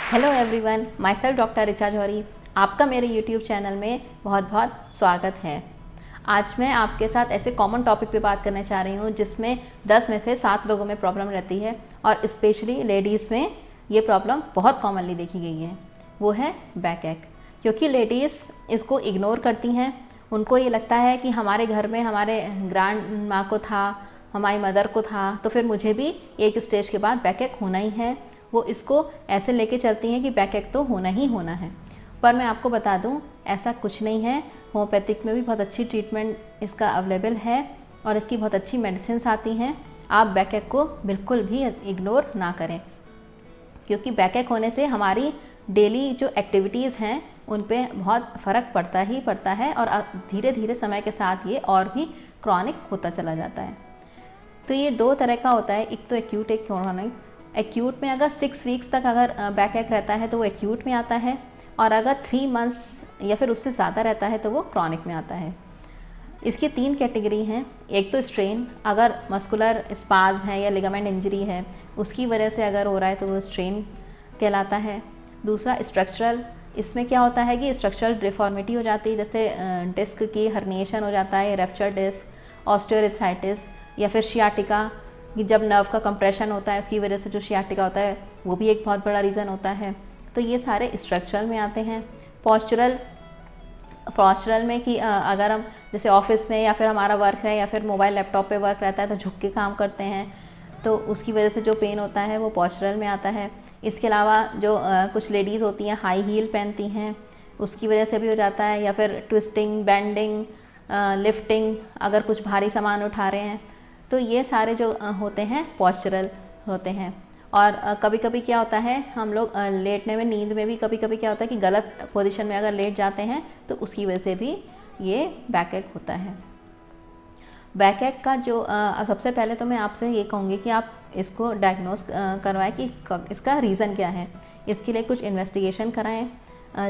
Hello everyone, myself doctor Richa Jauhari. आपका मेरे YouTube channel में बहुत बहुत स्वागत है। आज मैं आपके साथ ऐसे कॉमन टॉपिक पे बात करना चाह रही हूँ जिसमें 10 में से 7 लोगों में प्रॉब्लम रहती है और स्पेशली लेडीज़ में ये प्रॉब्लम बहुत कॉमनली देखी गई है। वो है बैक एक। क्योंकि लेडीज़ इसको इग्नोर करती हैं। उनको ये लगता है कि हमारे घर में हमारे ग्रैंड माँ को था, हमारी मदर को था, तो फिर मुझे भी एक स्टेज के बाद बैक एक होना ही है। वो इसको ऐसे लेके चलती हैं कि बैक एक तो होना ही होना है। पर मैं आपको बता दूं, ऐसा कुछ नहीं है। होम्योपैथिक में भी बहुत अच्छी ट्रीटमेंट इसका अवेलेबल है और इसकी बहुत अच्छी मेडिसिन आती हैं। आप बैक एक को बिल्कुल भी इग्नोर ना करें, क्योंकि बैक एक होने से हमारी डेली जो एक्टिविटीज़ हैं उन पे बहुत फ़र्क पड़ता ही पड़ता है और धीरे धीरे समय के साथ ये और भी क्रॉनिक होता चला जाता है। तो ये 2 तरह का होता है, एक तो एक्यूट, एक क्रॉनिक। एक्यूट में अगर 6 वीक्स तक अगर बैक एक रहता है तो वो एक्यूट में आता है, और अगर 3 मंथ्स या फिर उससे ज़्यादा रहता है तो वो क्रॉनिक में आता है। इसकी 3 कैटेगरी हैं। एक तो स्ट्रेन, अगर मस्कुलर स्पाज्म है या लिगामेंट इंजरी है उसकी वजह से अगर हो रहा है तो वो स्ट्रेन कहलाता है। दूसरा स्ट्रक्चरल, इसमें क्या होता है कि स्ट्रक्चरल डिफॉर्मिटी हो जाती है, जैसे डिस्क की हर्निएशन हो जाता है, रैप्चर डिस्क, ऑस्टियोआर्थराइटिस, या फिर शियाटिका कि जब नर्व का कंप्रेशन होता है उसकी वजह से जो शियाटिका होता है वो भी एक बहुत बड़ा रीज़न होता है। तो ये सारे स्ट्रक्चरल में आते हैं। पॉस्चरल में कि अगर हम जैसे ऑफिस में या फिर हमारा वर्क है या फिर मोबाइल लैपटॉप पे वर्क रहता है तो झुक के काम करते हैं, तो उसकी वजह से जो पेन होता है वो पॉस्चरल में आता है। इसके अलावा जो कुछ लेडीज़ होती हैं हाई हील पहनती हैं उसकी वजह से भी हो जाता है, या फिर ट्विस्टिंग, बेंडिंग, लिफ्टिंग, अगर कुछ भारी सामान उठा रहे हैं, तो ये सारे जो होते हैं पॉस्चरल होते हैं। और कभी कभी क्या होता है, हम लोग लेटने में, नींद में भी कभी कभी क्या होता है कि गलत पोजीशन में अगर लेट जाते हैं तो उसकी वजह से भी ये बैक एक होता है। बैक एक का जो सबसे पहले तो मैं आपसे ये कहूँगी कि आप इसको डायग्नोस करवाएं कि इसका रीज़न क्या है। इसके लिए कुछ इन्वेस्टिगेशन कराएं,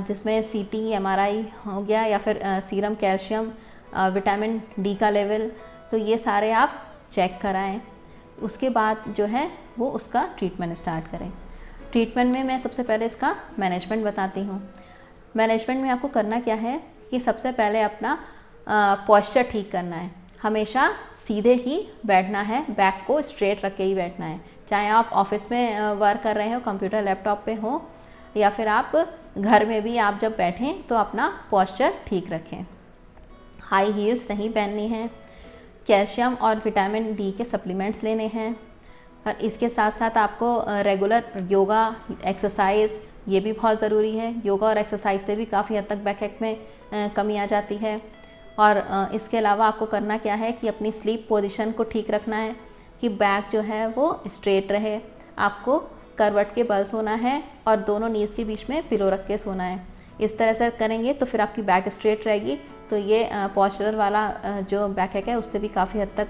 जिसमें CT, MRI हो गया, या फिर सीरम कैल्शियम, विटामिन D का लेवल, तो ये सारे आप चेक कराएं। उसके बाद जो है वो उसका ट्रीटमेंट स्टार्ट करें। ट्रीटमेंट में मैं सबसे पहले इसका मैनेजमेंट बताती हूँ। मैनेजमेंट में आपको करना क्या है कि सबसे पहले अपना पॉस्चर ठीक करना है। हमेशा सीधे ही बैठना है, बैक को स्ट्रेट रख के ही बैठना है। चाहे आप ऑफिस में वर्क कर रहे हो, कंप्यूटर लैपटॉप पे हो, या फिर आप घर में भी आप जब बैठें तो अपना पॉस्चर ठीक रखें। हाई हील्स नहीं पहननी है। कैल्शियम और विटामिन D के सप्लीमेंट्स लेने हैं। और इसके साथ साथ आपको रेगुलर योगा, एक्सरसाइज, ये भी बहुत ज़रूरी है। योगा और एक्सरसाइज से भी काफ़ी हद तक बैक एक में कमी आ जाती है। और इसके अलावा आपको करना क्या है कि अपनी स्लीप पोजीशन को ठीक रखना है कि बैक जो है वो स्ट्रेट रहे। आपको करवट के बल सोना है और दोनों नीज़ के बीच में पिलो रख के सोना है। इस तरह से करेंगे तो फिर आपकी बैक स्ट्रेट रहेगी, तो ये पॉस्चरल वाला जो बैक एक है उससे भी काफ़ी हद तक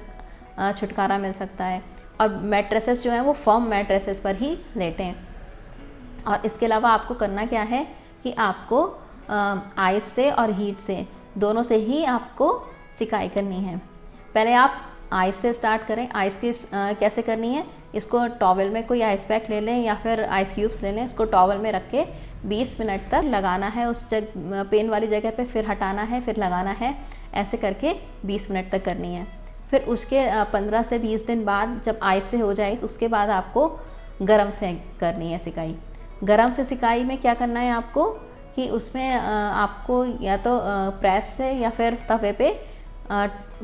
छुटकारा मिल सकता है। और मैट्रेसेस जो हैं वो फर्म मैट्रेसेस पर ही लेटें। और इसके अलावा आपको करना क्या है कि आपको आइस से और हीट से दोनों से ही आपको सिकाई करनी है। पहले आप आइस से स्टार्ट करें। आइस की कैसे करनी है, इसको टॉवल में कोई आइस पैक ले लें या फिर आइस क्यूब्स ले लें, उसको टॉवल में रख के 20 मिनट तक लगाना है उस पेन वाली जगह पे, फिर हटाना है, फिर लगाना है, ऐसे करके 20 मिनट तक करनी है। फिर उसके 15 से 20 दिन बाद जब आइस से हो जाए उसके बाद आपको गरम से करनी है सिकाई। गरम से सिकाई में क्या करना है आपको कि उसमें आपको या तो प्रेस से या फिर तवे पे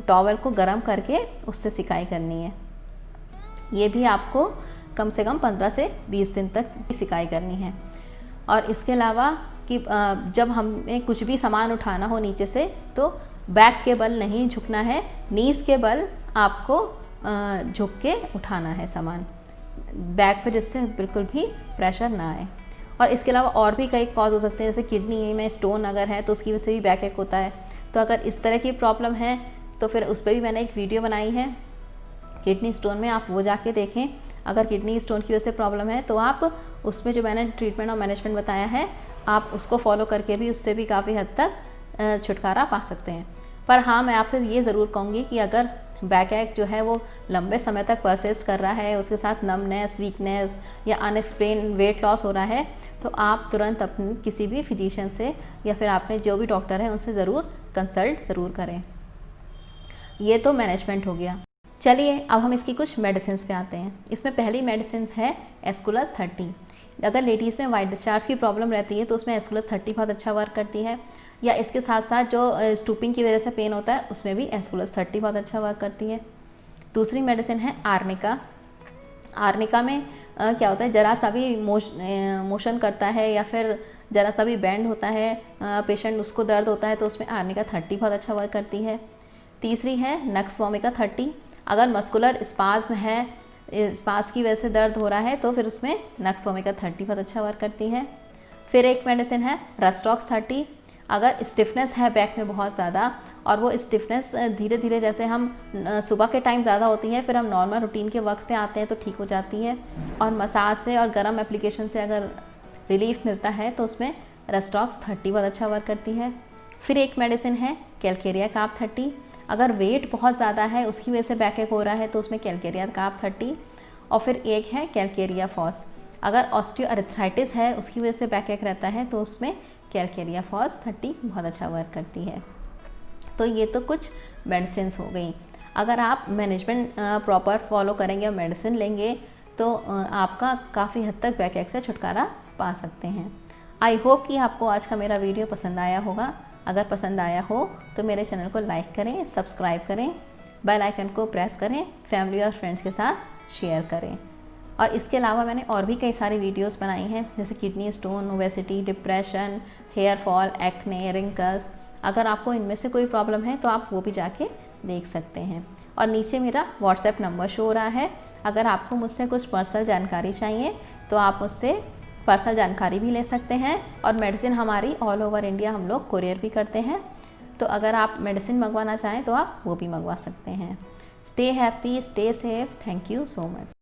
टॉवल को गरम करके उससे सिकाई करनी है। ये भी आपको कम से कम 15 से 20 दिन तक सिकाई करनी है। और इसके अलावा कि जब हमें कुछ भी सामान उठाना हो नीचे से तो बैक के बल नहीं झुकना है, नीज़ के बल आपको झुक के उठाना है सामान बैक पे, जिससे बिल्कुल भी प्रेशर ना आए। और इसके अलावा और भी कई कॉज हो सकते हैं, जैसे किडनी में स्टोन अगर है तो उसकी वजह से भी बैक एक होता है। तो अगर इस तरह की प्रॉब्लम है तो फिर उस पर भी मैंने एक वीडियो बनाई है किडनी स्टोन में, आप वो जाके देखें। अगर किडनी स्टोन की वजह से प्रॉब्लम है तो आप उसमें जो मैंने ट्रीटमेंट और मैनेजमेंट बताया है आप उसको फॉलो करके भी उससे भी काफ़ी हद तक छुटकारा पा सकते हैं। पर हाँ, मैं आपसे ये ज़रूर कहूँगी कि अगर बैक एक जो है वो लंबे समय तक परसिस्ट कर रहा है, उसके साथ नमनेस, वीकनेस या अनएक्सप्लेन वेट लॉस हो रहा है, तो आप तुरंत अपने किसी भी फिजिशियन से या फिर आपने जो भी डॉक्टर है उनसे ज़रूर कंसल्ट ज़रूर करें। ये तो मैनेजमेंट हो गया। चलिए अब हम इसकी कुछ मेडिसिन पे आते हैं। इसमें पहली मेडिसिन है एस्कुलस 30। अगर लेडीज़ में वाइट डिस्चार्ज की प्रॉब्लम रहती है तो उसमें एस्कुलस 30 बहुत अच्छा वर्क करती है, या इसके साथ साथ जो स्टूपिंग की वजह से पेन होता है उसमें भी एस्कुलस 30 बहुत अच्छा वर्क करती है। दूसरी मेडिसिन है आर्निका। आर्निका में क्या होता है, ज़रा सा भी मोशन करता है या फिर ज़रा सा भी बैंड होता है पेशेंट, उसको दर्द होता है, तो उसमें आर्निका 30 बहुत अच्छा वर्क करती है। तीसरी है नक्स वोमिका 30। अगर मस्कुलर स्पाज्म है, स्पाज्म की वजह से दर्द हो रहा है, तो फिर उसमें नक्स वोमिका 30 बहुत अच्छा वर्क करती है। फिर एक मेडिसिन है रस्टॉक्स 30। अगर स्टिफनेस है बैक में बहुत ज़्यादा और वो स्टिफनेस धीरे धीरे जैसे हम सुबह के टाइम ज़्यादा होती है, फिर हम नॉर्मल रूटीन के वक्त पे आते हैं तो ठीक हो जाती है, और मसाज से और गर्म एप्लीकेशन से अगर रिलीफ मिलता है तो उसमें रस्टॉक्स 30 बहुत अच्छा वर्क करती है। फिर एक मेडिसिन है कैलकेरिया कार्ब 30। अगर वेट बहुत ज़्यादा है उसकी वजह से बैक एक हो रहा है तो उसमें कैलकेरिया कार्ब 30। और फिर एक है कैलकेरिया फॉस। अगर ऑस्टियोआर्थराइटिस है उसकी वजह से बैक एक रहता है तो उसमें कैलकेरिया फॉस 30 बहुत अच्छा वर्क करती है। तो ये तो कुछ मेडिसिन हो गई। अगर आप मैनेजमेंट प्रॉपर फॉलो करेंगे और मेडिसिन लेंगे तो आपका काफ़ी हद तक बैक एक से छुटकारा पा सकते हैं। आई होप कि आपको आज का मेरा वीडियो पसंद आया होगा। अगर पसंद आया हो तो मेरे चैनल को लाइक करें, सब्सक्राइब करें, बेल आइकन को प्रेस करें, फैमिली और फ्रेंड्स के साथ शेयर करें। और इसके अलावा मैंने और भी कई सारी वीडियोस बनाई हैं, जैसे kidney stone, obesity, depression, hair fall, acne, wrinkles. अगर आपको इनमें से कोई प्रॉब्लम है तो आप वो भी जाके देख सकते हैं। और नीचे मेरा व्हाट्सएप नंबर शो हो रहा है। अगर आपको मुझसे कुछ पर्सनल जानकारी चाहिए तो आप मुझसे पर्सनल जानकारी भी ले सकते हैं। और मेडिसिन हमारी ऑल ओवर इंडिया हम लोग कोरियर भी करते हैं, तो अगर आप मेडिसिन मंगवाना चाहें तो आप वो भी मंगवा सकते हैं। Stay happy, stay safe. Thank you so much.